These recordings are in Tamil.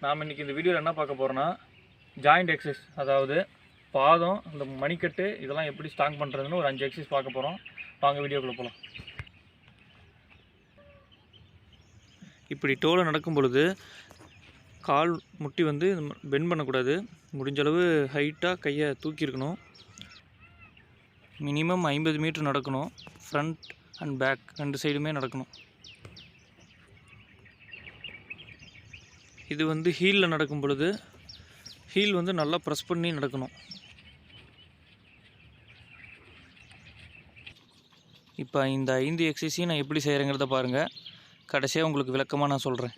நாம் இன்றைக்கி இந்த வீடியோவில் என்ன பார்க்க போகிறோன்னா ஜாயிண்ட் எக்ஸசைஸ், அதாவது பாதம், இந்த மணிக்கட்டு இதெல்லாம் எப்படி ஸ்ட்ராங் பண்ணுறதுன்னு ஒரு 5 எக்ஸசைஸ் பார்க்க போகிறோம். வாங்க வீடியோக்குள்ளே போகலாம். இப்படி டோவில் நடக்கும் பொழுது கால் முட்டி வந்து பெண்ட் பண்ணக்கூடாது. முடிஞ்ச அளவு ஹைட்டாக கையை தூக்கியிருக்கணும். மினிமம் 50 மீட்டர் நடக்கணும். ஃப்ரண்ட் அண்ட் பேக் 2 சைடுமே நடக்கணும். இது வந்து ஹீலில் நடக்கும் பொழுது ஹீல் வந்து நல்லா ப்ரெஸ் பண்ணி நடக்கணும். இப்போ இந்த 5 எக்ஸசைஸையும் நான் எப்படி செய்கிறேங்கிறத பாருங்கள். கடைசியாக உங்களுக்கு விளக்கமாக நான் சொல்கிறேன்.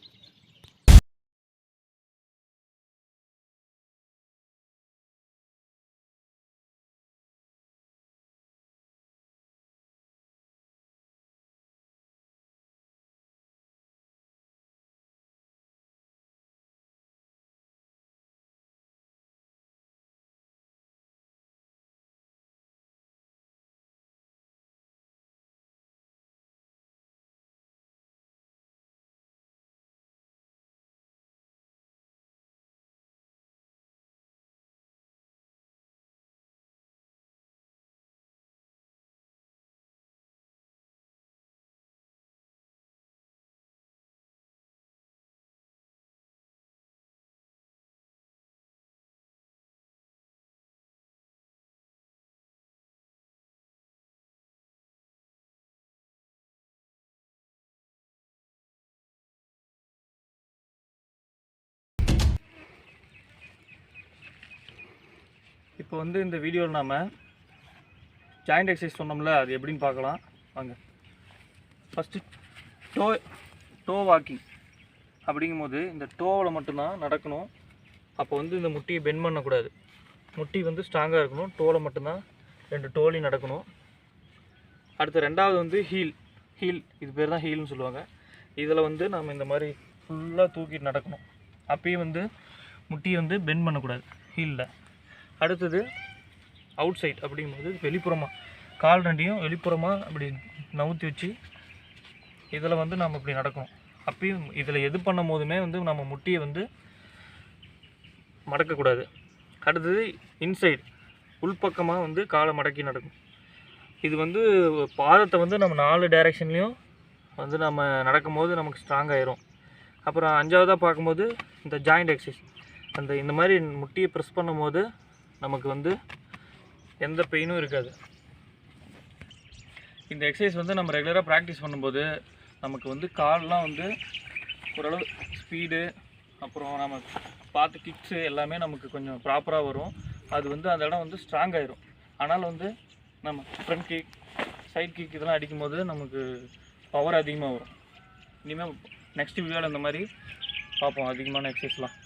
இப்போ வந்து இந்த வீடியோவில் நாம் ஜாயிண்ட் எக்ஸசைஸ் சொன்னோம்ல, அது எப்படின்னு பார்க்கலாம் வாங்க. ஃபஸ்ட்டு டோ வாக்கிங் அப்படிங்கும்போது இந்த டோவில் மட்டும்தான் நடக்கணும். அப்போ வந்து இந்த முட்டியை பெண்ட் பண்ணக்கூடாது. முட்டி வந்து ஸ்ட்ராங்காக இருக்கணும். டோவில் மட்டும்தான் 2 டோலையும் நடக்கணும். அடுத்து ரெண்டாவது வந்து ஹீல் இது பேர் தான் ஹீல்னு சொல்லுவாங்க. இதில் வந்து நம்ம இந்த மாதிரி ஃபுல்லாக தூக்கிட்டு நடக்கணும். அப்பயும் வந்து முட்டியை வந்து பெண்ட் பண்ணக்கூடாது ஹீலில். அடுத்தது அவுட் சைட் அப்படிங்கும்போது வெளிப்புறமாக கால் ரெண்டையும் வெளிப்புறமாக அப்படி நவுத்தி வச்சு இதில் வந்து நம்ம இப்படி நடக்கணும். அப்பயும் இதில் எது பண்ணும் போதுமே வந்து நம்ம முட்டியை வந்து மடக்கக்கூடாது. அடுத்தது இன்சைட் உள்பக்கமாக வந்து காலை மடக்கி நடக்கும். இது வந்து பாதத்தை வந்து நம்ம 4 டைரெக்ஷன்லேயும் வந்து நம்ம நடக்கும்போது நமக்கு ஸ்ட்ராங் ஆயிரும். அப்புறம் 5ஆவதாக பார்க்கும்போது இந்த ஜாயிண்ட் எக்ஸசைஸ், இந்த மாதிரி முட்டியை ப்ரெஸ் பண்ணும் போது நமக்கு வந்து எந்த பெயினும் இருக்காது. இந்த எக்ஸசைஸ் வந்து நம்ம ரெகுலராக ப்ராக்டிஸ் பண்ணும்போது நமக்கு வந்து கால்லாம் வந்து ஓரளவு ஸ்பீடு, அப்புறம் நம்ம பார்த்து கிக்ஸு எல்லாமே நமக்கு கொஞ்சம் ப்ராப்பராக வரும். அது வந்து அந்த இடம் வந்து ஸ்ட்ராங் ஆயிரும். ஆனால் வந்து நம்ம ஃப்ரண்ட் கிக், சைட் கிக் இதெல்லாம் அடிக்கும்போது நமக்கு பவர் அதிகமாக வரும். இனிமேல் நெக்ஸ்ட் வீடியோவில் இந்த மாதிரி பார்ப்போம் அதிகமான எக்ஸசைஸ்லாம்.